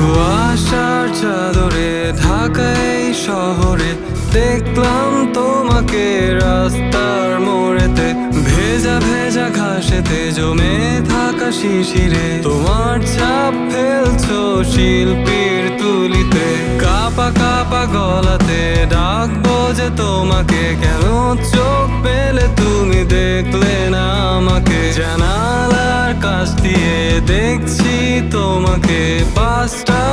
কুয়াশার চাদরে ঢাকা এই শহরে দেখলাম তোমাকে রাস্তার মোড়েতে, ভেজা ভেজা ঘাসেতে জমে থাকা শিশিরে তোমার ছাপ ফেলছো শিল্পীর তুলিতে। কাপা কাপা গলাতে ডাকবো যে তোমাকে, কেন চোখ পেলে তুমি দেখলে না আমাকে? জানালার কাছ দিয়ে দেখছি তোমাকে, পাঁচটা